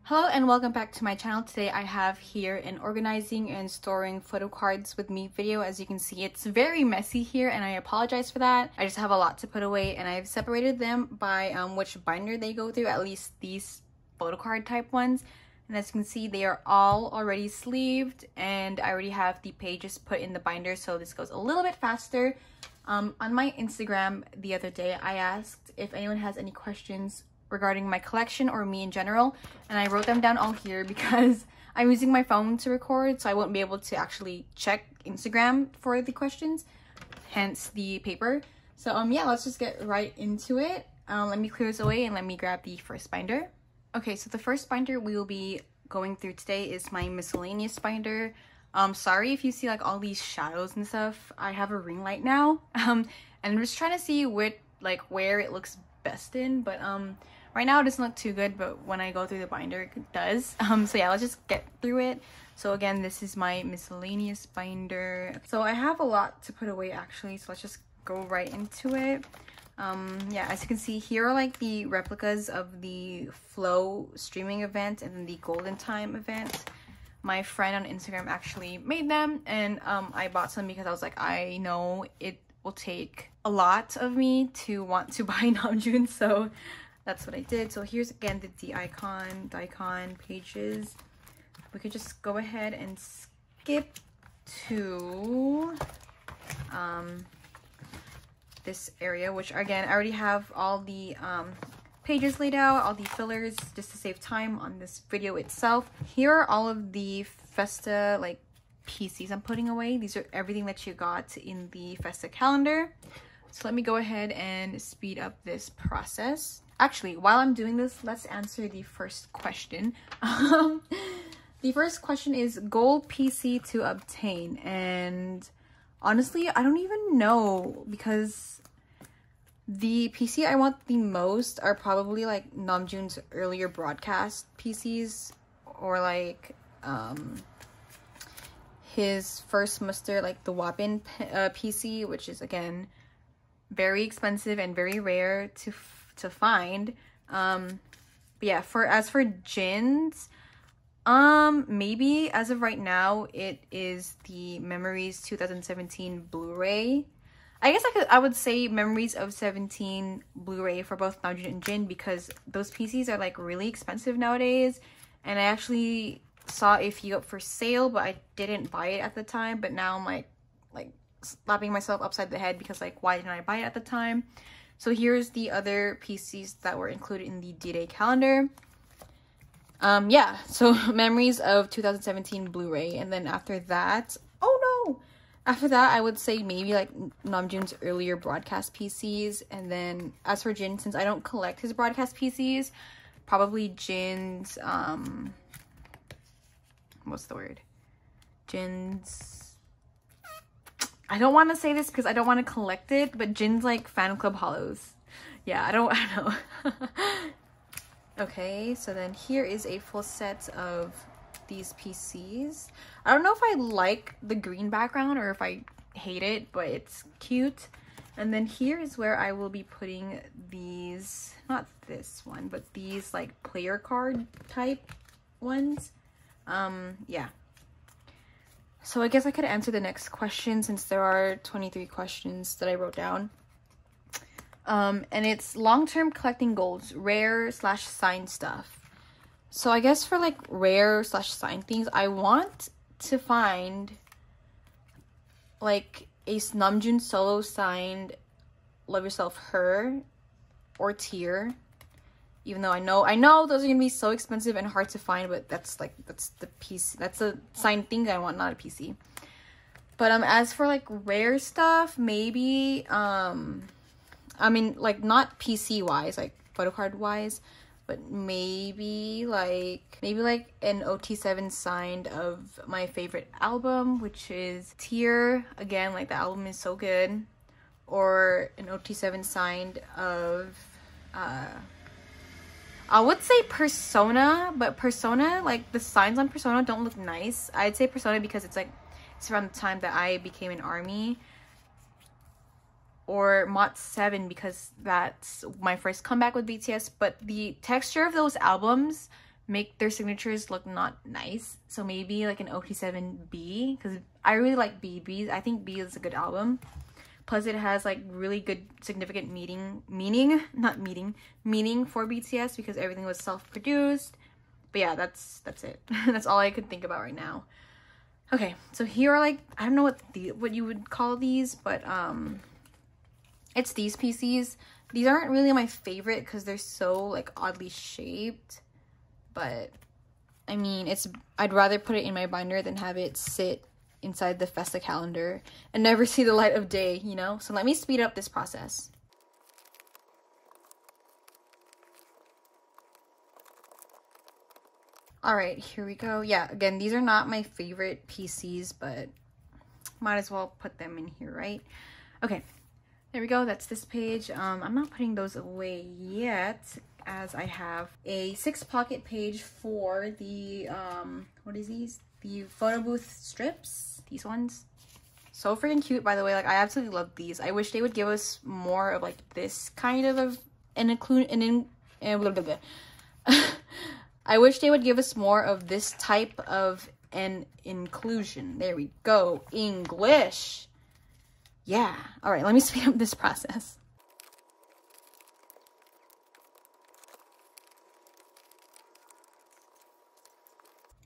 Hello and welcome back to my channel. Today I have here an organizing and storing photo cards with me video. As you can see, it's very messy here and I apologize for that. I just have a lot to put away and I've separated them by which binder they go through, at least these photo card type ones. And as you can see, they are all already sleeved and I already have the pages put in the binder, so this goes a little bit faster. On my Instagram the other day, I asked if anyone has any questions regarding my collection or me in general, and I wrote them down all here because I'm using my phone to record, so I won't be able to actually check Instagram for the questions, hence the paper. So yeah, let's just get right into it. Let me clear this away and let me grab the first binder. Okay, so the first binder we will be going through today is my miscellaneous binder. Sorry if you see like all these shadows and stuff. I have a ring light now, and I'm just trying to see where it looks best in, but right now it doesn't look too good, but when I go through the binder it does. So yeah, let's just get through it. So again, this is my miscellaneous binder. So I have a lot to put away actually, so let's just go right into it. Yeah, as you can see, here are like the replicas of the Flow streaming event and then the Golden Time event. My friend on Instagram actually made them, and I bought some because I was like, I know it will take a lot of me to want to buy Namjoon, so that's what I did. So here's again the daikon pages. We could just go ahead and skip to this area, which again I already have all the pages laid out, all the fillers, just to save time on this video itself. Here are all of the Festa like PCs I'm putting away. These are everything that you got in the Festa calendar. So let me go ahead and speed up this process. Actually, while I'm doing this, let's answer the first question. The first question is gold PC to obtain, and honestly, I don't even know, because the PC I want the most are probably like Namjoon's earlier broadcast PCs, or like his first muster, like the Wapin PC, which is again very expensive and very rare to find. But yeah, as for Jin's, maybe as of right now it is the Memories 2017 Blu-ray. I guess I would say Memories of 17 Blu-ray for both Namjoon and Jin, because those PCs are like really expensive nowadays, and I actually saw a few up for sale, but I didn't buy it at the time. But now I'm like slapping myself upside the head because like, why didn't I buy it at the time? So here's the other PCs that were included in the D-Day calendar. Yeah, so Memories of 2017 Blu-ray, and then after that, after that I would say maybe like Namjoon's earlier broadcast PCs. And then as for Jin, since I don't collect his broadcast PCs, probably Jin's what's the word? Jin's, I don't want to say this because I don't want to collect it, but Jin's like fan club hollows. Yeah, I don't know. Okay, so then here is a full set of these PCs. I don't know if I like the green background or if I hate it, but it's cute. And then here is where I will be putting these, not this one, but these like player card type ones. Yeah. So I guess I could answer the next question, since there are 23 questions that I wrote down. And it's long-term collecting goals, rare / signed stuff. So I guess for like rare / signed things, I want to find like a Namjoon solo signed Love Yourself Her or Tear. Even though I know those are gonna be so expensive and hard to find, but that's the piece, that's a signed thing I want, not a PC. But as for like rare stuff, maybe I mean like not PC wise, like photo card wise, but maybe like an OT7 signed of my favorite album, which is Tear. Again, like the album is so good. Or an OT7 signed of I would say Persona, but Persona, like the signs on Persona don't look nice. I'd say Persona because it's around the time that I became an ARMY. Or Mot 7 because that's my first comeback with BTS. But the texture of those albums make their signatures look not nice. So maybe like an OT7B, because I really like BB. I think B is a good album. Plus it has like really good significant meaning for BTS, because everything was self-produced. But yeah, that's it. That's all I could think about right now. Okay, so here are like, I don't know what you would call these, but it's these PCs. These aren't really my favorite because they're so like oddly shaped, but I mean, I'd rather put it in my binder than have it sit inside the Festa calendar and never see the light of day, you know? So let me speed up this process. All right, here we go. Yeah, again, these are not my favorite PCs, but might as well put them in here, right? Okay, there we go. That's this page. I'm not putting those away yet, as I have a 6 pocket page for the what is these? The photo booth strips. These ones. So freaking cute, by the way. Like, I absolutely love these. I wish they would give us more of like this kind of I wish they would give us more of this type of an inclusion. There we go. English. Yeah. All right, let me speed up this process.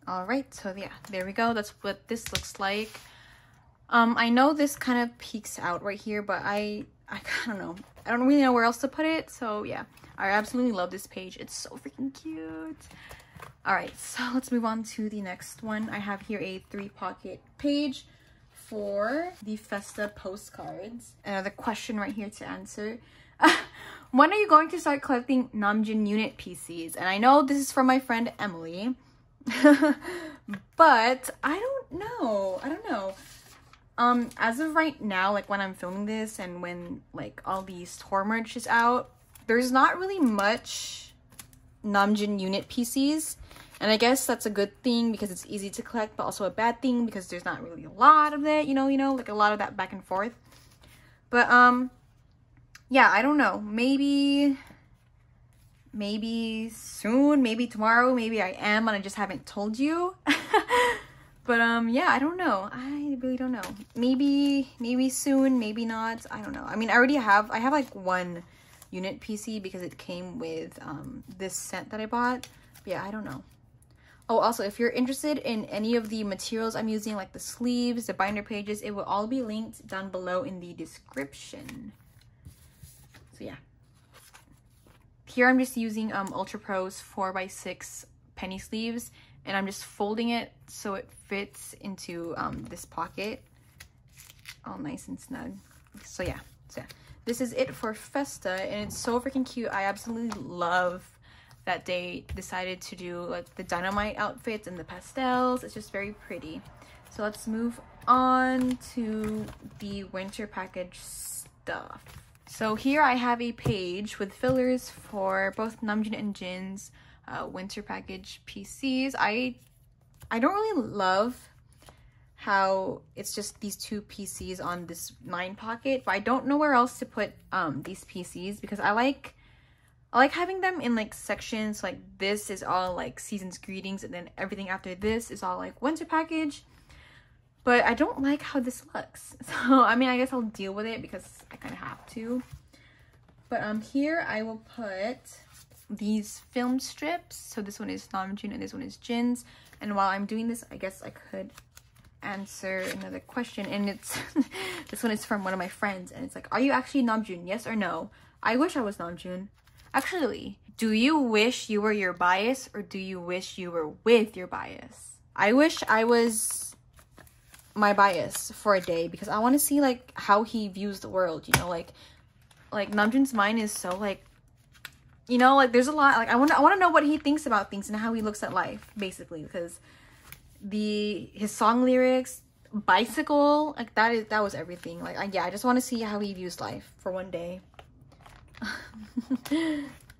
All right, so yeah, there we go. That's what this looks like. I know this kind of peeks out right here, but I don't know. I don't really know where else to put it. So yeah, I absolutely love this page. It's so freaking cute. All right, so let's move on to the next one. I have here a 3 pocket page for the Festa postcards. Another question right here to answer. When are you going to start collecting Namjoon unit PCs? And I know this is from my friend Emily. But I don't know. As of right now, like when I'm filming this and when like all these tour merch is out, there's not really much Namjoon unit PCs, and I guess that's a good thing because it's easy to collect, but also a bad thing because there's not really a lot of it, you know, like a lot of that back and forth. But yeah, I don't know, maybe soon, maybe tomorrow, maybe I am and I just haven't told you. But yeah, I don't know. I really don't know. Maybe soon, maybe not. I don't know. I mean, I have like 1 unit PC because it came with this set that I bought. But yeah, I don't know. Oh, also, if you're interested in any of the materials I'm using, like the sleeves, the binder pages, it will all be linked down below in the description. So yeah. Here I'm just using Ultra Pro's 4x6 penny sleeves, and I'm just folding it so it fits into this pocket, all nice and snug. So yeah, this is it for Festa, and it's so freaking cute. I absolutely love that they decided to do like the dynamite outfits and the pastels. It's just very pretty. So let's move on to the winter package stuff. So here I have a page with fillers for both Namjoon and Jin's winter package PCs. I don't really love how it's just these 2 PCs on this 9 pocket, but I don't know where else to put these PCs because I like having them in like sections. Like this is all like season's greetings, and then everything after this is all like winter package. But I don't like how this looks. So I mean, I guess I'll deal with it because I kind of have to. But here I will put these film strips. So this one is Namjoon and this one is Jin's. And while I'm doing this, I guess I could answer another question, and it's this one is from one of my friends, and it's like, are you actually Namjoon, yes or no? I wish I was Namjoon. Actually, do you wish you were your bias, or do you wish you were with your bias? I wish I was my bias for a day because I want to see like how he views the world, you know, like Namjoon's mind is so like, you know, like there's a lot, like I want to know what he thinks about things and how he looks at life, basically, because his song lyrics, bicycle, like that was everything. Like I just want to see how he views life for one day.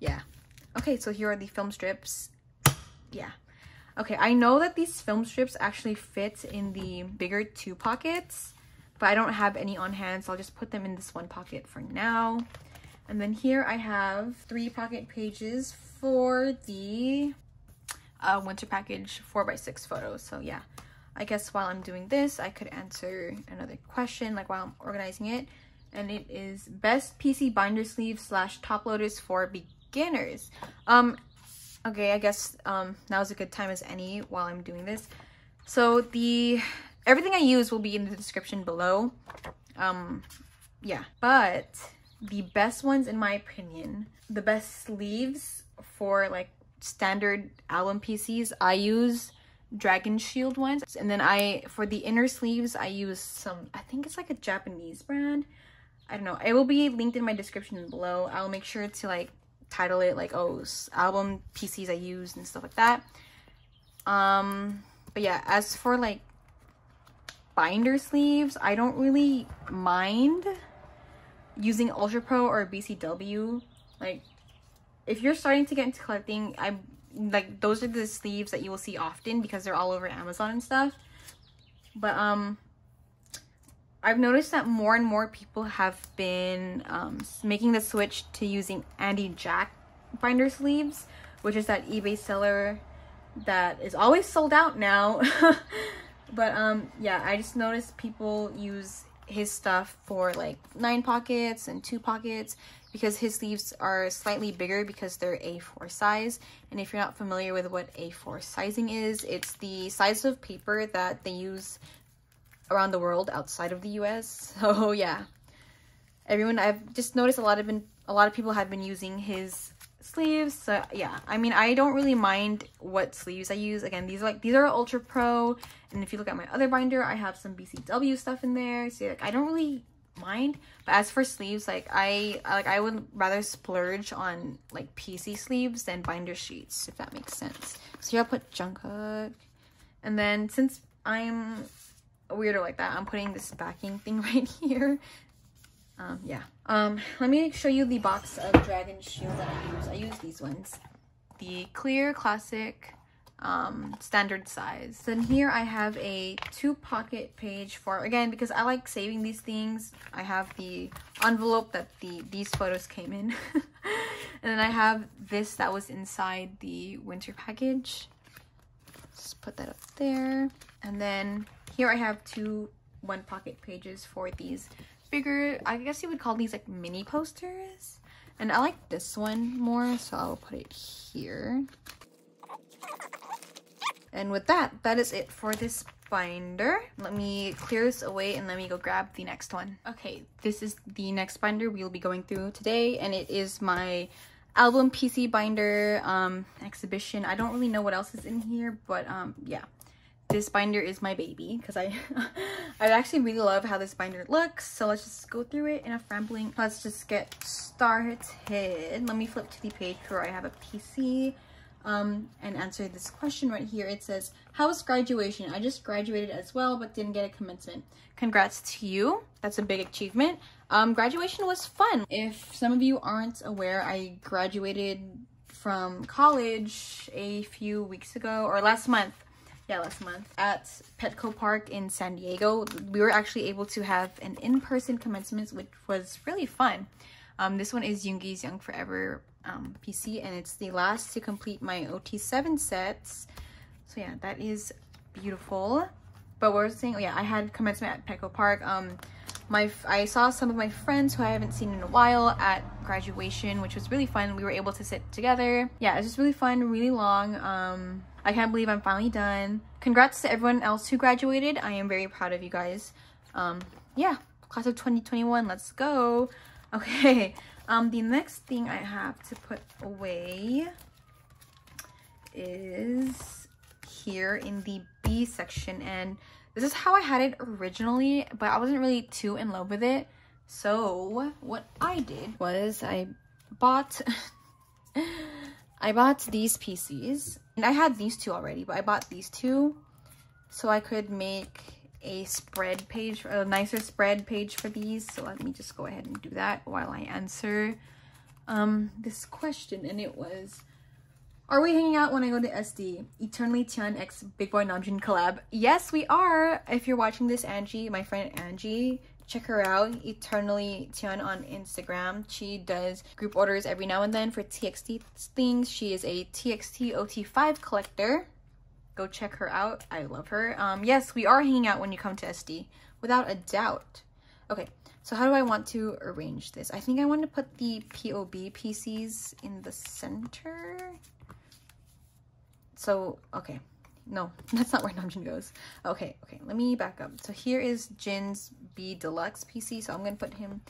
Yeah. Okay, so here are the film strips. Yeah. Okay, I know that these film strips actually fit in the bigger 2 pockets, but I don't have any on hand, so I'll just put them in this 1 pocket for now. And then here I have 3 pocket pages for the a winter package 4x6 photos. So yeah, I guess while I'm doing this, I could answer another question like while I'm organizing it. And it is best PC binder sleeve / top loaders for beginners. Okay, I guess now's a good time as any while I'm doing this. So everything I use will be in the description below. Yeah, but the best ones in my opinion, the best sleeves for like standard album PCs, I use Dragon Shield ones. And then for the inner sleeves, I use some, I think it's like a Japanese brand. I don't know. It will be linked in my description below. I'll make sure to like title it like, oh, album PCs I used and stuff like that. But yeah, as for like binder sleeves, I don't really mind using Ultra Pro or BCW. Like if you're starting to get into collecting, like those are the sleeves that you will see often because they're all over Amazon and stuff. But I've noticed that more and more people have been making the switch to using Andy Jack binder sleeves, which is that eBay seller that is always sold out now. But yeah, I just noticed people use his stuff for like 9 pockets and 2 pockets because his sleeves are slightly bigger because they're A4 size. And if you're not familiar with what A4 sizing is, it's the size of paper that they use around the world outside of the US. So yeah, I've just noticed a lot of people have been using his sleeves. So yeah, I mean, I don't really mind what sleeves I use. Again, these are Ultra Pro, and if you look at my other binder, I have some BCW stuff in there. So like, I don't really mind. But as for sleeves, like I would rather splurge on like PC sleeves than binder sheets, if that makes sense. So here I'll put Jungkook, and then since I'm a weirdo like that, I'm putting this backing thing right here. Yeah. Let me show you the box of Dragon Shield that I use. I use these ones, the clear classic standard size. Then here I have a 2-pocket page for, again, because I like saving these things. I have the envelope that these photos came in. And then I have this that was inside the winter package. Just put that up there. And then here I have 2 1-pocket pages for these bigger, I guess you would call these like mini posters. And I like this one more, so I'll put it here. And with that is it for this binder. Let me clear this away and let me go grab the next one. Okay, this is the next binder we'll be going through today, and it is my album PC binder exhibition. I don't really know what else is in here, but yeah. This binder is my baby because I actually really love how this binder looks. So let's just go through it enough rambling. Let's just get started. Let me flip to the page where I have a PC and answer this question right here. It says, how was graduation? I just graduated as well, but didn't get a commencement. Congrats to you. That's a big achievement. Graduation was fun. If some of you aren't aware, I graduated from college a few weeks ago, or last month. Yeah, last month at Petco Park in San Diego. We were actually able to have an in-person commencement, which was really fun. This one is Yoongi's Young Forever PC, and it's the last to complete my OT7 sets. So yeah, that is beautiful. But what I was saying, oh yeah, I had commencement at Petco Park. I saw some of my friends who I haven't seen in a while at graduation, which was really fun. We were able to sit together. Yeah, it was just really fun, really long. I can't believe I'm finally done. Congrats to everyone else who graduated. I am very proud of you guys. Yeah, class of 2021, let's go. Okay, the next thing I have to put away is here in the B section, and this is how I had it originally, but I wasn't really too in love with it. So what I did was I bought these PCs, and I had these 2 already, but I bought these 2 so I could make a spread page, a nicer spread page for these. So let me just go ahead and do that while I answer this question. And it was, are we hanging out when I go to SD? Eternally Tian x Big Boy Namjoon collab. Yes, we are. If you're watching this, Angie, my friend Angie, check her out, Eternally Tian, on Instagram. She does group orders every now and then for TXT things. She is a TXT OT5 collector. Go check her out. I love her. Yes, we are hanging out when you come to SD, without a doubt. Okay, so how do I want to arrange this? I think I want to put the POB PCs in the center. So, okay. No, that's not where Namjoon goes. Okay, let me back up. So here is Jin's B Deluxe PC. So I'm going to put him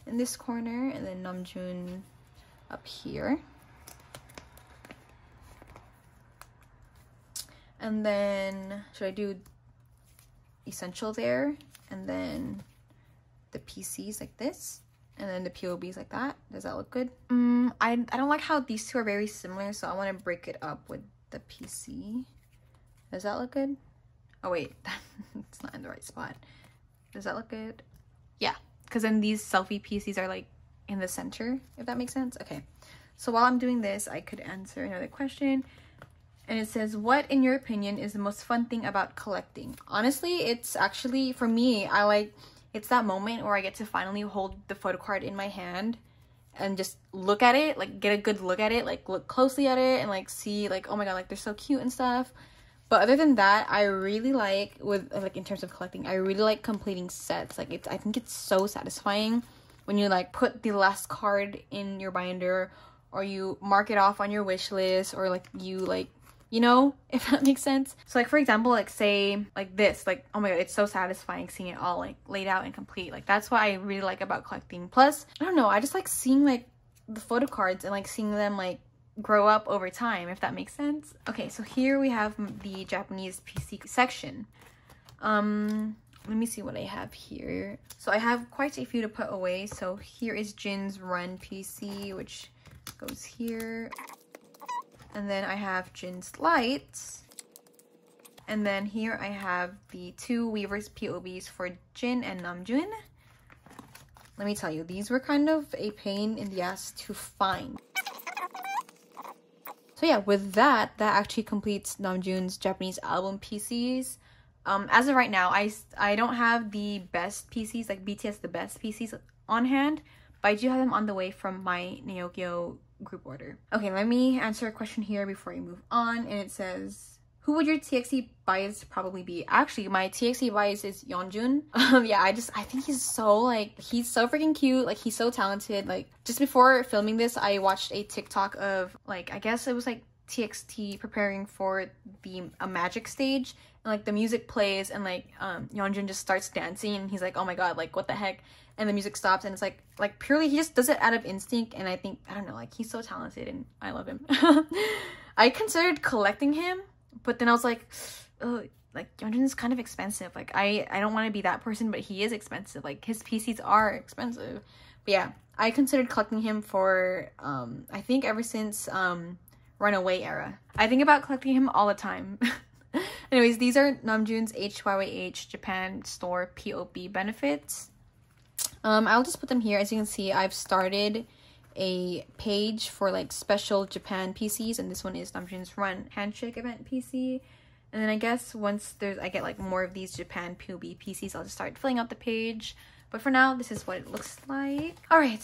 in this corner, and then Namjoon up here. And then, should I do Essential there? And then the PCs like this? And then the POBs like that? Does that look good? I don't like how these two are very similar, so I want to break it up with the PC. Does that look good? Oh wait, it's not in the right spot. Does that look good? Yeah, because then these selfie PCs are like in the center, if that makes sense. Okay, so while I'm doing this, I could answer another question. And it says, what in your opinion is the most fun thing about collecting? Honestly, it's actually, for me, it's that moment where I get to finally hold the photo card in my hand and just look at it, like get a good look at it, like look closely at it and like see like, oh my god, like they're so cute and stuff. But other than that, I really like, with like in terms of collecting, I really like completing sets. Like I think it's so satisfying when you like put the last card in your binder, or you mark it off on your wish list, or like you like, you know, if that makes sense. So like for example, like say like this, like oh my god, it's so satisfying seeing it all like laid out and complete. Like that's what I really like about collecting. Plus, I don't know, I just like seeing like the photo cards and like seeing them like grow up over time, if that makes sense. Okay, so here we have the Japanese PC section. Let me see what I have here. So I have quite a few to put away. So here is Jin's Run PC, which goes here. And then I have Jin's Lights. And then here I have the two Weavers POBs for Jin and Namjoon. Let me tell you, these were kind of a pain in the ass to find. So yeah, with that actually completes Namjoon's Japanese album PCs. As of right now, I don't have the best PCs, like BTS the best PCs on hand, but I do have them on the way from my Neokyo group order. Okay, let me answer a question here before we move on, and it says, who would your TXT bias probably be? Actually, my TXT bias is Yeonjun. Yeah, I think he's so freaking cute. Like, he's so talented. Like, just before filming this, I watched a TikTok of, like, I guess it was, like, TXT preparing for a magic stage. And, like, the music plays, and, like, Yeonjun just starts dancing, and he's like, oh my god, like, what the heck? And the music stops, and it's, like, purely, he just does it out of instinct, and I think, I don't know, like, he's so talented, and I love him. I considered collecting him, but then I was like, oh, like, Yeonjun is kind of expensive. Like, I don't want to be that person, but he is expensive. Like, his PCs are expensive. But yeah, I considered collecting him for, I think ever since, Runaway era. I think about collecting him all the time. Anyways, these are Namjoon's HYYH Japan store POB benefits. I'll just put them here. As you can see, I've started a page for like special Japan PCs, and this one is Namjoon's Run Handshake event PC. And then I guess once I get like more of these Japan POB PCs, I'll just start filling out the page. But for now, this is what it looks like. All right,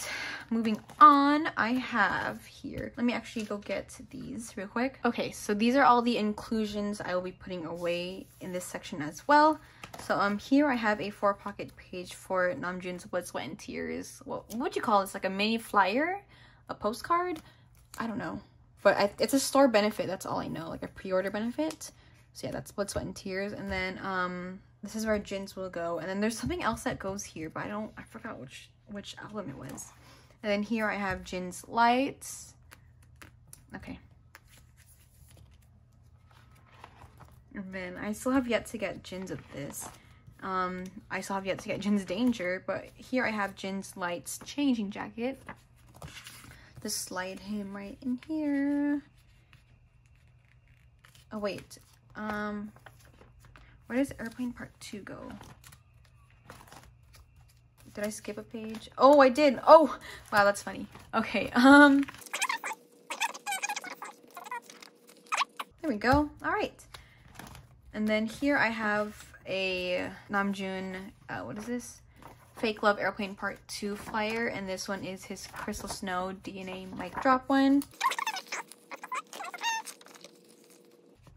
moving on, I have here, let me actually go get these real quick. Okay, so these are all the inclusions I will be putting away in this section as well. So here I have a 4-pocket page for Namjoon's Blood, Sweat, and Tears. What would you call this? Like a mini flyer? A postcard? I don't know. But it's a store benefit, that's all I know. Like a pre-order benefit. So yeah, that's Blood, Sweat, and Tears. And then this is where Jin's will go. And then there's something else that goes here, but I forgot which album it was. And then here I have Jin's Lights. Okay. And then I still have yet to get Jin's of this. I still have yet to get Jin's Danger, but here I have Jin's Lights changing jacket. Just slide him right in here. Oh wait, where does Airplane Part 2 go? Did I skip a page? Oh, I did. Oh, wow, that's funny. Okay, there we go. All right. And then here I have a Namjoon, what is this? Fake Love Airplane Part 2 flyer, and this one is his Crystal Snow DNA mic drop one.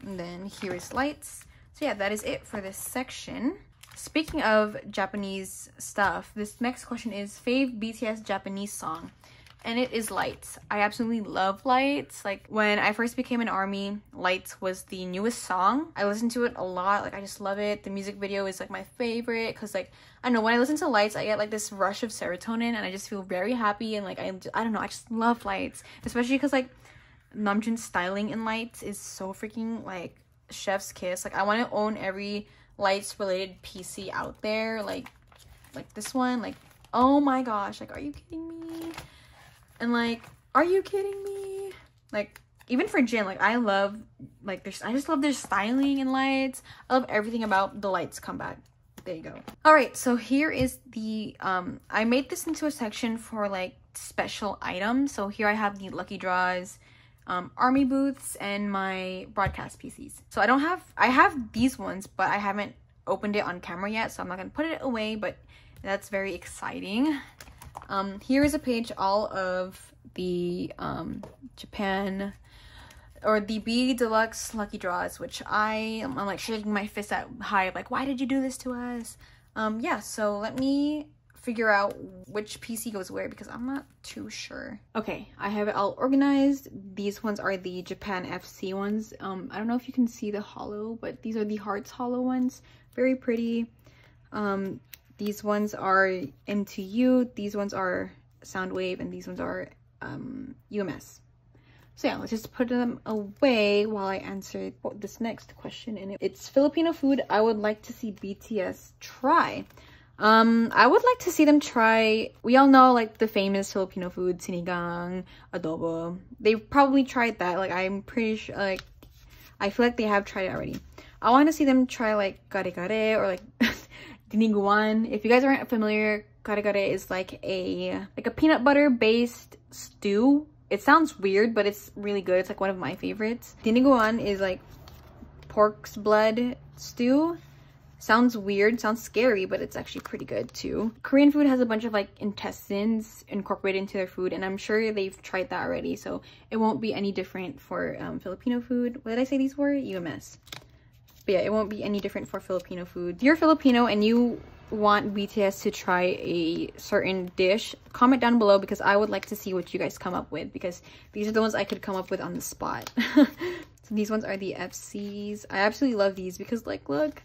And then here is lights. So yeah, that is it for this section. Speaking of Japanese stuff, this next question is fave BTS Japanese song. And it is Lights. I absolutely love Lights. Like, when I first became an ARMY, Lights was the newest song. I listened to it a lot. Like, I just love it. The music video is like my favorite because, like, I don't know, when I listen to Lights, I get like this rush of serotonin and I just feel very happy, and like I don't know, I just love Lights, especially because like Namjoon's styling in Lights is so freaking like chef's kiss. Like, I want to own every Lights related PC out there, like this one. Like, oh my gosh, like, are you kidding me? And like, are you kidding me? Like, even for Jin, like, I love like I just love their styling in Lights. I love everything about the Lights comeback. There you go. All right, so here is the I made this into a section for like special items. So here I have the lucky draws, ARMY booths, and my broadcast PCs. So I have these ones, but I haven't opened it on camera yet, so I'm not gonna put it away, but that's very exciting. Here is a page all of the Japan or the B Deluxe lucky draws, which I'm like shaking my fist at high, like, why did you do this to us? Yeah, so let me figure out which PC goes where because I'm not too sure. Okay, I have it all organized. These ones are the Japan FC ones. I don't know if you can see the hollow, but these are the Hearts hollow ones. Very pretty. These ones are Into You, these ones are Soundwave, and these ones are UMS. So yeah, let's just put them away while I answer this next question. And it's Filipino food I would like to see BTS try. I would like to see them try, we all know like the famous Filipino food, sinigang, adobo. They've probably tried that. Like, I'm pretty sure, like, I feel like they have tried it already. I want to see them try like kare-kare or like diniguan. If you guys aren't familiar, kare-kare is like a peanut butter based stew. It sounds weird, but it's really good. It's like one of my favorites. Diniguan is like pork's blood stew. Sounds weird, sounds scary, but it's actually pretty good too. Korean food has a bunch of like intestines incorporated into their food, and I'm sure they've tried that already, so it won't be any different for Filipino food. What did I say these were? UMS. But yeah, it won't be any different for Filipino food. If you're Filipino and you want BTS to try a certain dish, comment down below because I would like to see what you guys come up with, because these are the ones I could come up with on the spot. So these ones are the FCs. I absolutely love these because, like, look,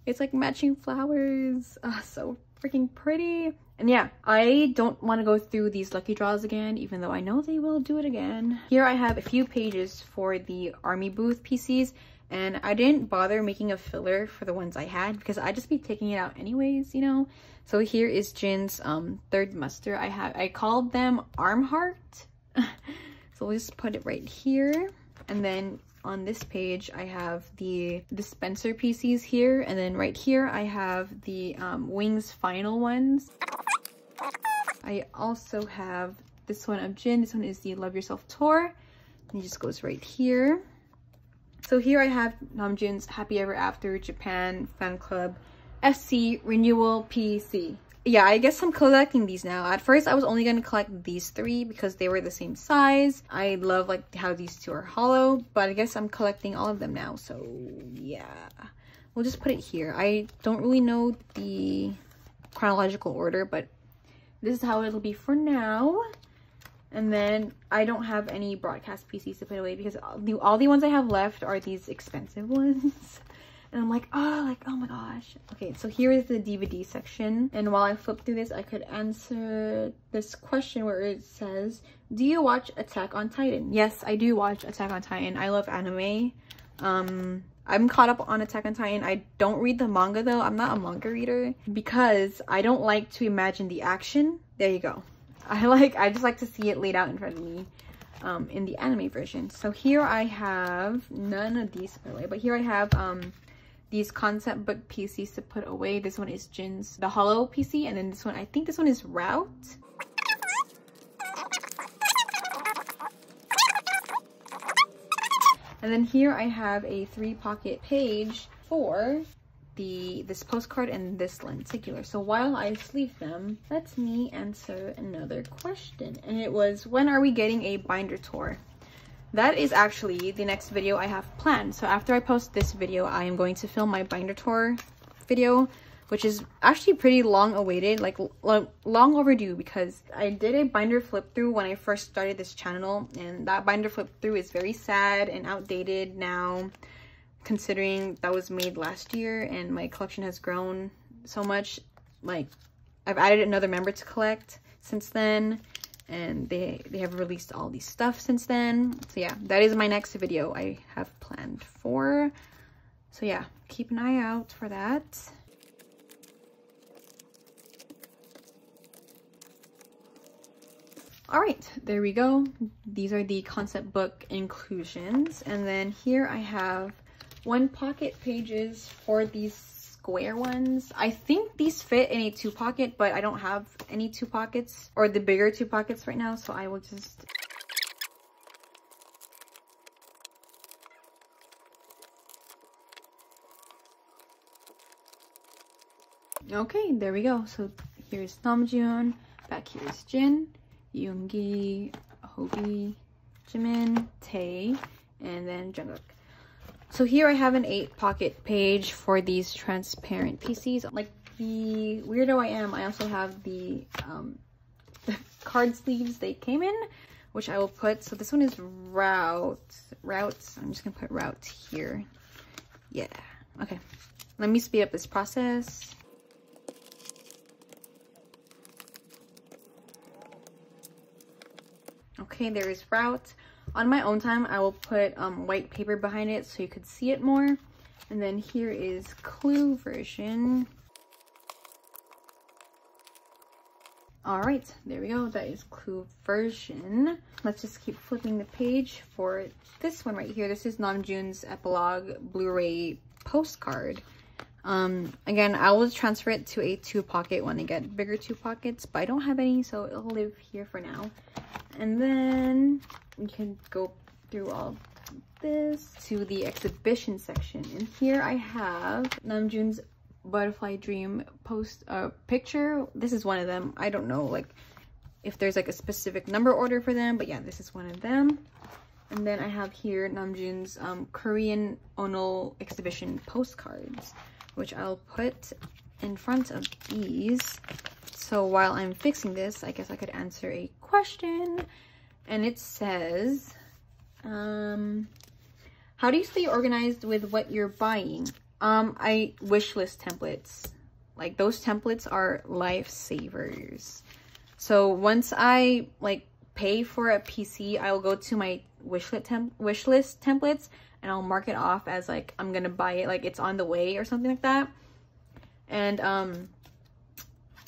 it's like matching flowers. So freaking pretty. And yeah, I don't want to go through these lucky draws again, even though I know they will do it again. Here I have a few pages for the ARMY booth PCs, and I didn't bother making a filler for the ones I had because I'd just be taking it out anyways, you know. So here is Jin's third muster. I called them Arm Heart. So we'll just put it right here. And then on this page I have the dispenser PCs here, and then right here I have the Wings final ones. I also have this one of Jin. This one is the Love Yourself tour, and it just goes right here. So here I have Namjoon's Happy Ever After Japan Fan Club FC Renewal PC. Yeah, I guess I'm collecting these now. At first I was only going to collect these three because they were the same size. I love like how these two are hollow, but I guess I'm collecting all of them now. So yeah, we'll just put it here. I don't really know the chronological order, but this is how it'll be for now. And then I don't have any broadcast PCs to put away because all the ones I have left are these expensive ones. And I'm like, oh my gosh. Okay, so here is the DVD section. And while I flip through this, I could answer this question where it says, do you watch Attack on Titan? Yes, I do watch Attack on Titan. I love anime. I'm caught up on Attack on Titan. I don't read the manga though. I'm not a manga reader because I don't like to imagine the action. There you go. I just like to see it laid out in front of me in the anime version. So here I have none of these by the way, but here I have these concept book PCs to put away. This one is Jin's the hollow PC, and then this one, I think this one is Route. And then here I have a 3-pocket page for this postcard and this lenticular. So while I sleeve them, let me answer another question. And it was, when are we getting a binder tour? That is actually the next video I have planned. So after I post this video, I am going to film my binder tour video, which is actually pretty long awaited, like long overdue, because I did a binder flip through when I first started this channel, and that binder flip through is very sad and outdated now, considering that was made last year and my collection has grown so much. Like, I've added another member to collect since then, and they have released all these stuff since then. So yeah, that is my next video I have planned for. So yeah, keep an eye out for that. All right, there we go. These are the concept book inclusions. And then here I have 1 pocket pages for these square ones. I think these fit in a 2 pocket, but I don't have any 2 pockets or the bigger 2 pockets right now. So I will just... Okay, there we go. So here's Namjoon, back here is Jin, Yoongi, Hobi, Jimin, Tae, and then Jungkook. So here I have an 8 pocket page for these transparent PCs. Like the weirdo I am, I also have the card sleeves they came in, which I will put. So this one is routes. I'm just gonna put route here. Yeah, okay. Let me speed up this process. Okay, there is route. On my own time, I will put white paper behind it so you could see it more. And then here is clue version. All right, there we go. That is clue version. Let's just keep flipping the page for this one right here. This is Namjoon's epilogue Blu-ray postcard. Again, I will transfer it to a 2 pocket when I get bigger 2 pockets, but I don't have any, so it'll live here for now. And then we can go through all this to the exhibition section. And here I have Namjoon's Butterfly Dream picture. This is one of them. I don't know like if there's like a specific number order for them, but yeah, this is one of them. And then I have here Namjoon's Korean Ono exhibition postcards, which I'll put in front of these. So while I'm fixing this, I guess I could answer a question. And it says, how do you stay organized with what you're buying? I wish list templates. Like, those templates are lifesavers. So once I like pay for a PC, I will go to my wish list templates and I'll mark it off as like I'm gonna buy it, like it's on the way or something like that. And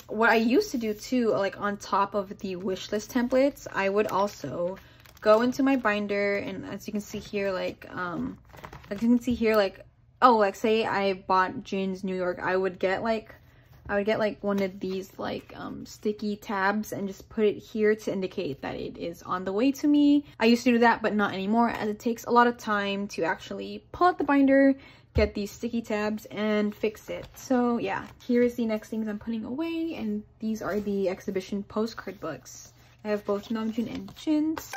what I used to do too, like on top of the wish list templates, I would also go into my binder, and as you can see here, like oh, like say I bought Jin's New York, I would get like one of these like sticky tabs and just put it here to indicate that it is on the way to me. I used to do that, but not anymore, as it takes a lot of time to actually pull out the binder, get these sticky tabs, and fix it. So yeah, here's the next things I'm putting away, and these are the exhibition postcard books. I have both Namjoon and Jin's.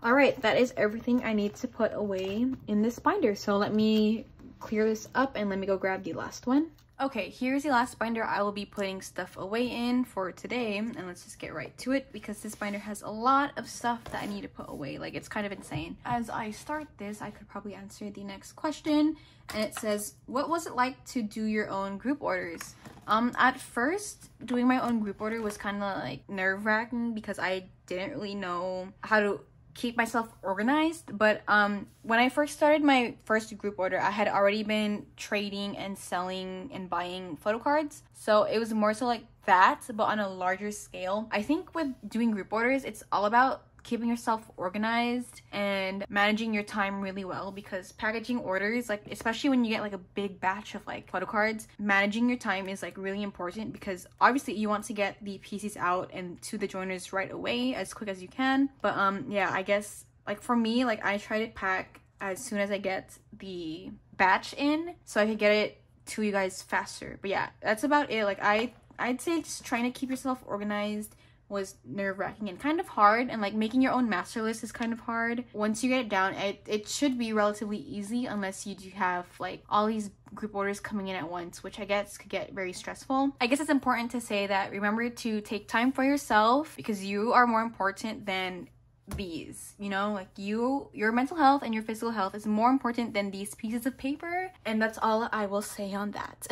All right, that is everything I need to put away in this binder. So let me clear this up and let me go grab the last one. Okay, here's the last binder I will be putting stuff away in for today, and let's just get right to it because this binder has a lot of stuff that I need to put away. Like, it's kind of insane. As I start this, I could probably answer the next question, and it says, what was it like to do your own group orders? At first, doing my own group order was kind of like nerve-wracking because I didn't really know how to keep myself organized. But when I first started my first group order, I had already been trading and selling and buying photo cards, so it was more so like that, but on a larger scale. I think with doing group orders, it's all about keeping yourself organized and managing your time really well, because packaging orders, like especially when you get like a big batch of like photo cards, managing your time is like really important, because obviously you want to get the pieces out and to the joiners right away as quick as you can. But yeah, I guess like for me, like I try to pack as soon as I get the batch in so I could get it to you guys faster. But yeah, that's about it. Like I'd say just trying to keep yourself organized was nerve-wracking and kind of hard, and like making your own master list is kind of hard. Once you get it down, it should be relatively easy, unless you do have like all these group orders coming in at once, which I guess could get very stressful. I guess it's important to say that remember to take time for yourself, because you are more important than these, you know, like your mental health and your physical health is more important than these pieces of paper. And that's all I will say on that.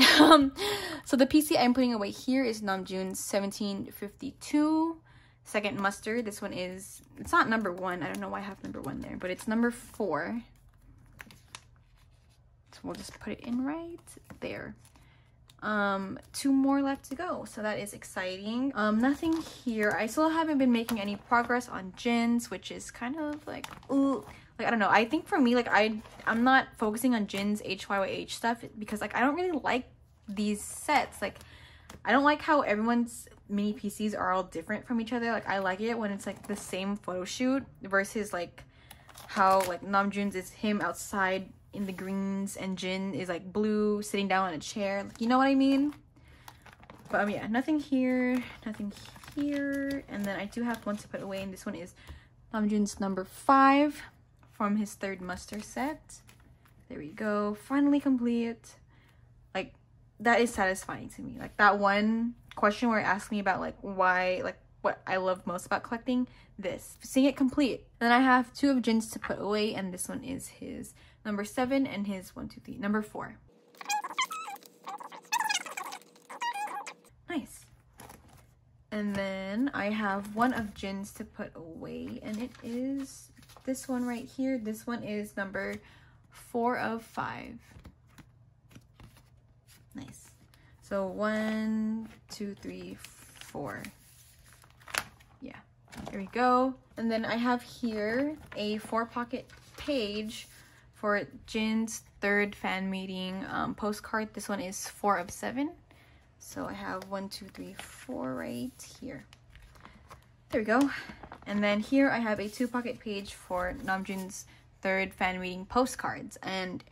So the PC I'm putting away here is Namjoon's 1752 second mustard. This one is, it's not number 1, I don't know why I have number 1 there, but it's number 4. So we'll just put it in right there. 2 more left to go, so that is exciting. Nothing here. I still haven't been making any progress on Jin's, which is kind of like, ooh, like I don't know. I think for me, like I'm not focusing on Jin's HYYH stuff because like I don't really like these sets. Like I don't like how everyone's mini PCs are all different from each other. Like I like it when it's like the same photo shoot versus like how like Namjoon's is him outside in the greens and Jin is like blue sitting down on a chair, you know what I mean? But yeah, nothing here, nothing here. And then I do have one to put away, and this one is Namjoon's number 5 from his 3rd muster set. There we go, finally complete. Like that is satisfying to me. Like that one question where it asked me about like why, like what I love most about collecting, this, seeing it complete. And then I have 2 of Jin's to put away, and this one is his number 7 and his number 4. Nice. And then I have 1 of Jin's to put away, and it is this one right here. This one is number 4 of 5. Nice. So 1, 2, 3, 4. Yeah, there we go. And then I have here a 4-pocket page for Jin's 3rd fan meeting postcard. This one is 4 of 7. So I have 1, 2, 3, 4 right here. There we go. And then here I have a 2-pocket page for Namjoon's 3rd fan meeting postcards. And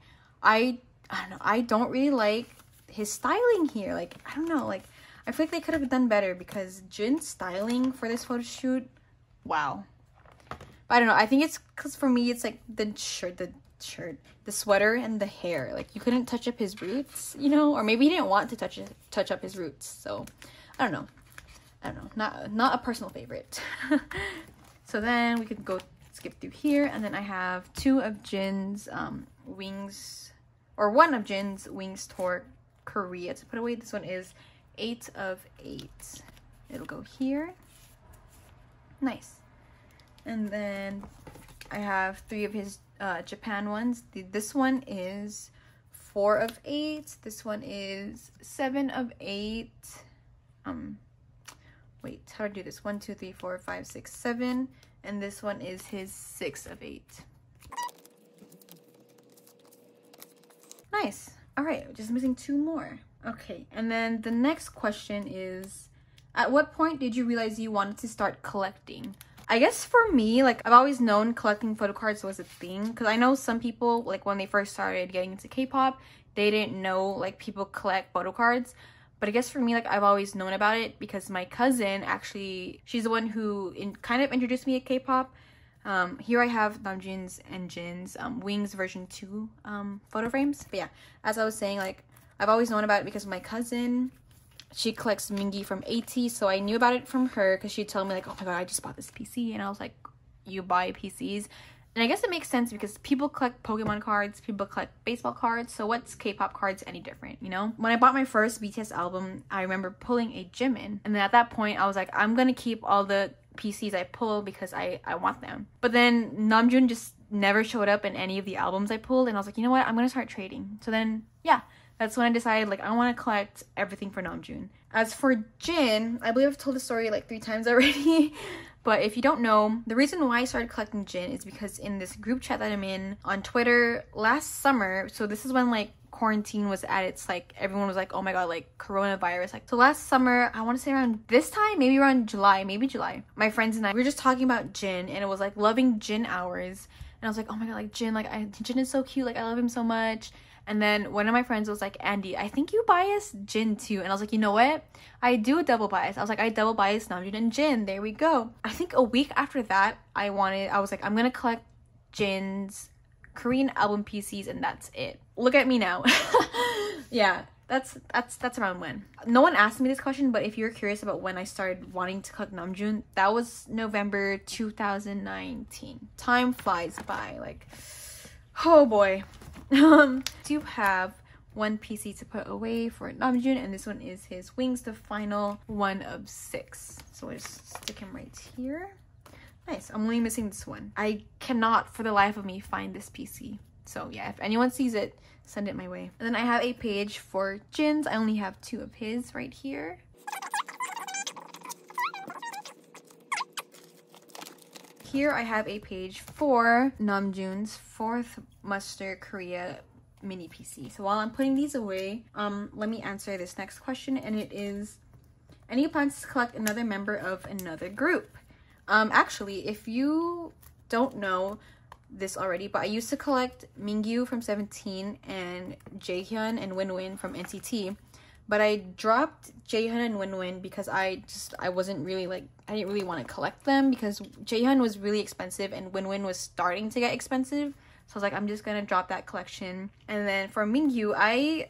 I don't know, I don't really like his styling here. Like, I don't know, like I feel like they could have done better, because Jin's styling for this photo shoot, wow. But I don't know, I think it's because for me it's like the sweater and the hair. Like you couldn't touch up his roots, you know, or maybe he didn't want to touch up his roots. So I don't know, not a personal favorite. So then we could go skip through here, and then I have 2 of Jin's wings, or 1 of Jin's wings tour Korea to put away. This one is 8 of 8. It'll go here. Nice. And then I have 3 of his Japan ones. This one is 4 of 8. This one is 7 of 8. Wait, how do I do this? 1, 2, 3, 4, 5, 6, 7. And this one is his 6 of 8. Nice. All right, just missing 2 more. Okay, and then the next question is, at what point did you realize you wanted to start collecting? I guess for me, like I've always known collecting photo cards was a thing, because I know some people, like when they first started getting into K-pop, they didn't know like people collect photo cards. But I guess for me, like I've always known about it because my cousin actually, she's the one who kind of introduced me to K-pop. Here I have Namjoon's and Jin's Wings version 2 photo frames. But yeah, as I was saying, like I've always known about it because my cousin, she collects Mingi from AT, so I knew about it from her because she'd tell me like, oh my god, I just bought this PC, and I was like, you buy PCs? And I guess it makes sense because people collect Pokemon cards, people collect baseball cards, so what's K-pop cards any different, you know? When I bought my first BTS album, I remember pulling a Jimin, and then at that point I was like, I'm gonna keep all the PCs I pull because I want them. But then Namjoon just never showed up in any of the albums I pulled, and I was like, you know what, I'm gonna start trading. So then yeah, that's when I decided like I want to collect everything for Namjoon. As for Jin, I believe I've told the story like 3 times already. But if you don't know, the reason why I started collecting Jin is because in this group chat that I'm in on Twitter last summer, so this is when like quarantine was at its like, everyone was like, oh my god, like coronavirus. Like, so last summer, I want to say around this time, maybe around July, my friends and I, we were just talking about Jin, and it was like loving Jin hours. And I was like, oh my god, like Jin, Jin is so cute, like I love him so much. And then one of my friends was like, Andy, I think you bias Jin too. And I was like, you know what? I do a double bias. I was like, I double bias Namjoon and Jin. There we go. I think a week after that, I was like, I'm gonna collect Jin's Korean album PCs, and that's it. Look at me now. Yeah, that's around when. No one asked me this question, but if you're curious about when I started wanting to collect Namjoon, that was November 2019. Time flies by, like, oh boy. Do have one PC to put away for Namjoon, and this one is his Wings, the final one of 6. So we'll just stick him right here. Nice. I'm only missing this one. I cannot for the life of me find this PC. So yeah, if anyone sees it, send it my way. And then I have a page for Jin's. I only have 2 of his right here. Here I have a page for Namjoon's 4th Muster Korea mini PC. So while I'm putting these away, let me answer this next question, and it is, any plans to collect another member of another group? Actually, if you don't know this already, but I used to collect Mingyu from 17 and Jaehyun and Winwin from NCT. But I dropped Jaehyun and Winwin because I wasn't really like, I didn't really want to collect them because Jaehyun was really expensive and Winwin was starting to get expensive. So I was like, I'm just gonna drop that collection. And then for Mingyu, I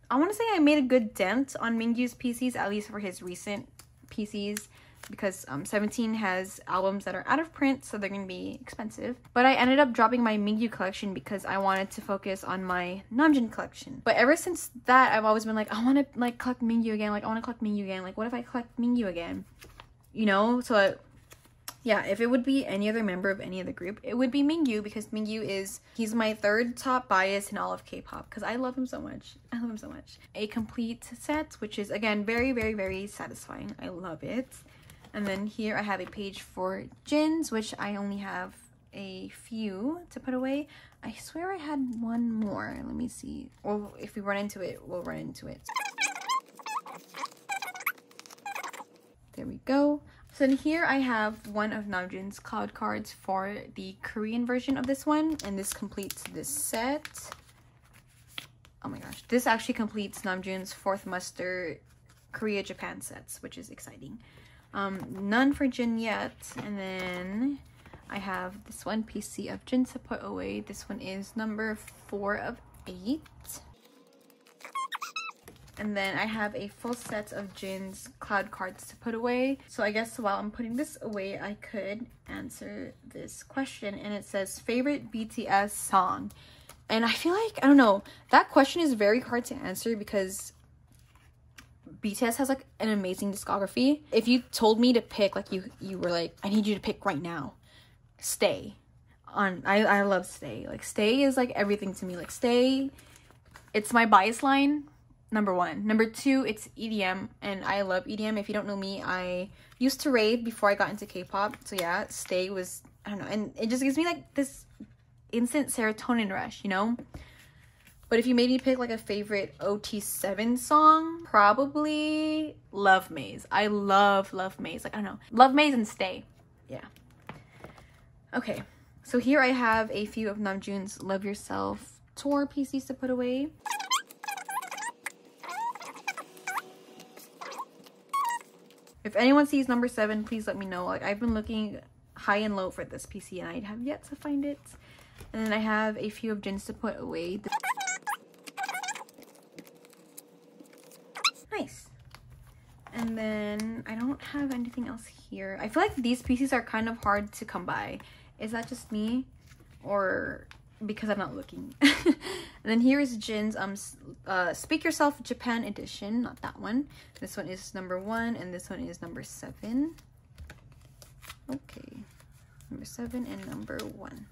want to say I made a good dent on Mingyu's PCs, at least for his recent PCs, because 17 has albums that are out of print, so they're gonna be expensive. But I ended up dropping my Mingyu collection because I wanted to focus on my Namjoon collection. But ever since that, I've always been like, I want to like collect Mingyu again. Like, I want to collect Mingyu again. Like, what if I collect Mingyu again? You know? So yeah, if it would be any other member of any other group, it would be Mingyu, because Mingyu he's my 3rd top bias in all of K-pop because I love him so much. I love him so much. A complete set, which is again very, very, very satisfying. I love it. And then here I have a page for Jin's, which I only have a few to put away. I swear I had one more. Let me see. Or if we run into it, we'll run into it. There we go. So then here I have one of Namjoon's cloud cards for the Korean version of this one. And this completes this set. Oh my gosh. This actually completes Namjoon's 4th Muster Korea-Japan sets, which is exciting. None for Jin yet. And then I have this one PC of Jin to put away. This one is number 4 of 8. And then I have a full set of Jin's cloud cards to put away. So I guess while I'm putting this away, I could answer this question. And it says, favorite BTS song? And I feel like, I don't know, that question is very hard to answer because BTS has like an amazing discography. If you told me to pick, like you were like, I need you to pick right now, Stay. I love Stay. Like, Stay is like everything to me. Like, Stay, it's my bias line, number 1. Number 2, it's EDM, and I love EDM. If you don't know me, I used to rave before I got into K-pop. So yeah, Stay was, I don't know, and it just gives me like this instant serotonin rush, you know? But if you made me pick like a favorite OT7 song, probably Love Maze. I love Maze. Like, I don't know. Love Maze and Stay. Yeah. Okay. So here I have a few of Namjoon's Love Yourself tour PCs to put away. If anyone sees number 7, please let me know. Like, I've been looking high and low for this PC and I have yet to find it. And then I have a few of Jin's to put away. Nice. And then I don't have anything else here. I feel like these PCs are kind of hard to come by. Is that just me? Or because I'm not looking? And then here is Jin's Speak Yourself Japan edition. Not that one. This one is number 1 and this one is number 7. Okay. Number 7 and number 1.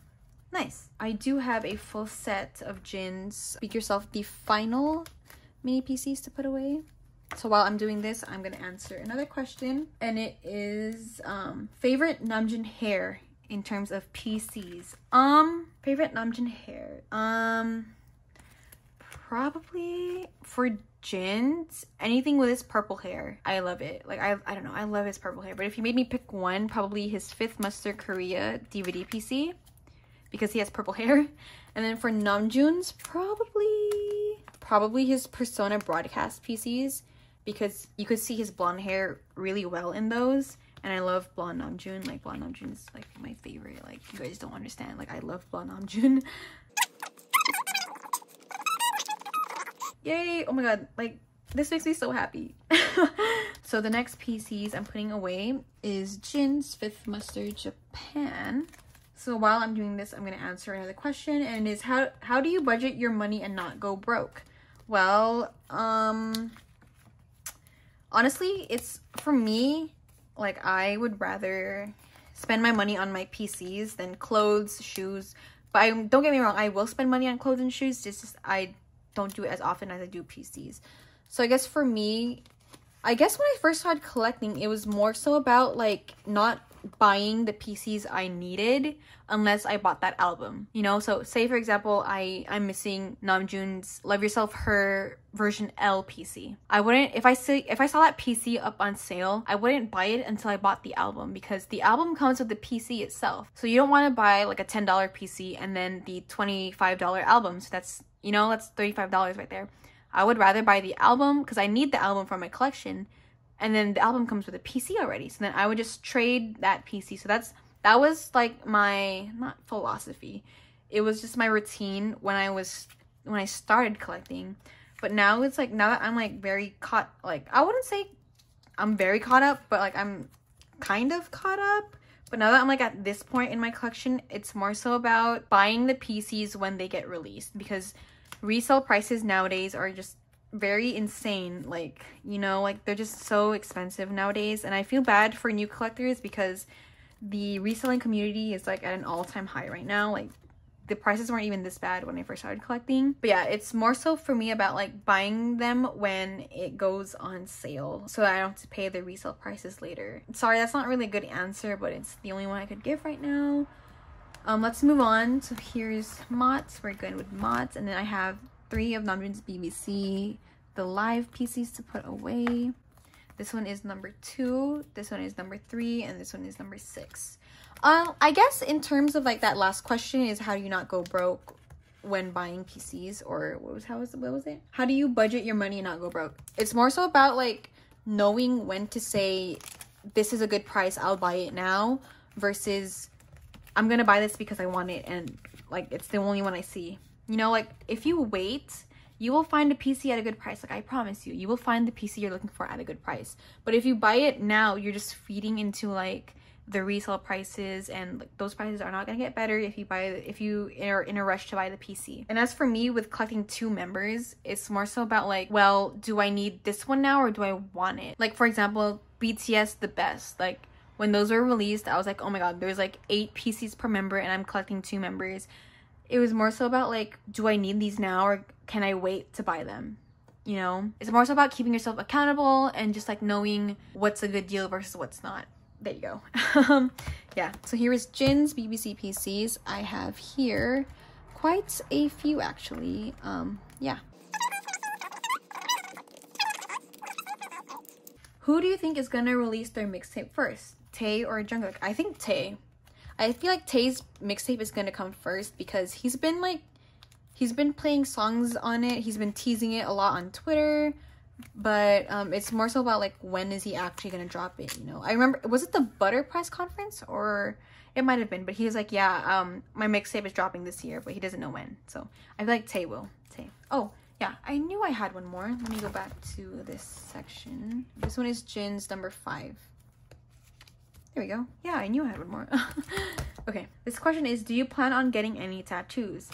Nice. I do have a full set of Jin's Speak Yourself the final mini PCs to put away. So while I'm doing this, I'm gonna answer another question, and it is favorite Namjoon hair in terms of PCs. Favorite Namjoon hair. probably for Jin's, anything with his purple hair. I love it. Like, I don't know, I love his purple hair. But if you made me pick one, probably his Fifth Muster Korea DVD PC, because he has purple hair. And then for Namjoon's, probably his Persona broadcast PCs, because you could see his blonde hair really well in those. And I love blonde Namjoon. Like, blonde Namjoon is like my favorite. Like, you guys don't understand. Like, I love blonde Namjoon. Yay! Oh my god, like, this makes me so happy. So the next PCs I'm putting away is Jin's Fifth Muster Japan. So while I'm doing this, I'm gonna answer another question, and it is how do you budget your money and not go broke? Well, honestly, it's, for me, like, I would rather spend my money on my PCs than clothes, shoes. But don't get me wrong, I will spend money on clothes and shoes, just I don't do it as often as I do PCs. So I guess for me, I guess when I first started collecting, it was more so about, like, not buying the PCs I needed unless I bought that album, you know? So say, for example, I'm missing Namjoon's Love Yourself Her version L PC. I wouldn't, if I saw that PC up on sale, I wouldn't buy it until I bought the album, because the album comes with the PC itself. So you don't want to buy like a $10 PC and then the $25 album. So that's, you know, that's $35 right there. I would rather buy the album because I need the album for my collection, and then the album comes with a PC already. So then I would just trade that PC. So that was like my, not philosophy, it was just my routine when I started collecting. But now it's like, now that I'm like very caught, like, I wouldn't say I'm very caught up, but like I'm kind of caught up. But now that I'm like at this point in my collection, it's more so about buying the PCs when they get released, because resale prices nowadays are just very insane. Like, you know, like, they're just so expensive nowadays, and I feel bad for new collectors because the reselling community is like at an all-time high right now. Like, the prices weren't even this bad when I first started collecting. But yeah, it's more so for me about like buying them when it goes on sale, so I don't have to pay the resale prices later. Sorry, that's not really a good answer, but it's the only one I could give right now. Let's move on. So here's Mott's. We're good with Mott's, and then I have 3 of Namjoon's BBC, the live PCs to put away. This one is number 2, this one is number 3, and this one is number 6. I guess in terms of like that last question is, how do you not go broke when buying PCs, or what was it? How do you budget your money and not go broke? It's more so about like knowing when to say, this is a good price, I'll buy it now, versus I'm gonna buy this because I want it and like it's the only one I see. You know, like, if you wait, you will find a PC at a good price. Like, I promise you will find the PC you're looking for at a good price. But if you buy it now, you're just feeding into like the resale prices, and like those prices are not gonna get better if you are in a rush to buy the PC. And as for me with collecting 2 members, it's more so about like, well, do I need this one now or do I want it? Like, for example, BTS The Best, like, when those were released, I was like, oh my god, there's like 8 PCs per member and I'm collecting 2 members. It was more so about like, do I need these now or can I wait to buy them? You know, it's more so about keeping yourself accountable and just like knowing what's a good deal versus what's not. There you go. Yeah, so here is Jin's BBC PCs. I have here quite a few actually. Yeah. Who do you think is gonna release their mixtape first, Tae or Jungkook? I think Tae. I feel like Tae's mixtape is gonna come first because he's been playing songs on it. He's been teasing it a lot on Twitter, but it's more so about like, when is he actually gonna drop it, you know? I remember, was it the Butter press conference, or it might have been, but he was like, yeah, my mixtape is dropping this year, but he doesn't know when. So I feel like Tae will. Tae. Oh yeah, I knew I had one more. Let me go back to this section. This one is Jin's number 5. There we go. Yeah, I knew I had one more. Okay, this question is, do you plan on getting any tattoos?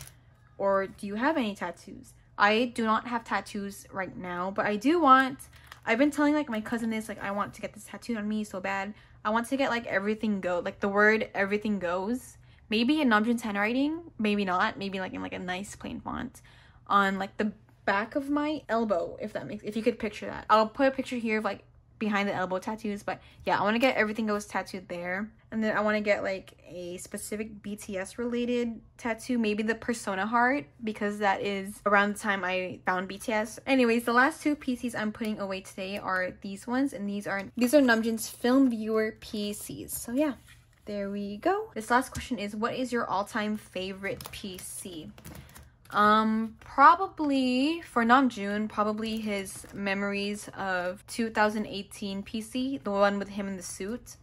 Or do you have any tattoos? I do not have tattoos right now, but I do want, I've been telling like my cousin this, like, I want to get this tattooed on me so bad. I want to get like everything go, like the word everything goes. Maybe in Namjoon's handwriting, maybe not. Maybe like in like a nice plain font on like the back of my elbow, if you could picture that. I'll put a picture here of like behind the elbow tattoos. But yeah, I want to get everything goes tattooed there. And then I want to get like a specific BTS related tattoo, maybe the Persona heart, because that is around the time I found BTS. Anyways, the last two PCs I'm putting away today are these ones, and these are Namjoon's film viewer PCs. So yeah, there we go. This last question is, what is your all-time favorite PC? Probably for Namjoon, probably his Memories of 2018 PC, the one with him in the suit.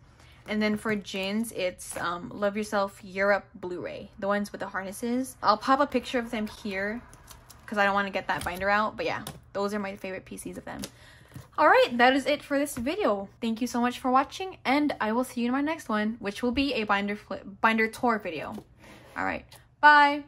And then for Jin's, it's Love Yourself Europe Blu-ray, the ones with the harnesses. I'll pop a picture of them here because I don't want to get that binder out. But yeah, those are my favorite PCs of them. Alright, that is it for this video. Thank you so much for watching, and I will see you in my next one, which will be a binder tour video. Alright, bye!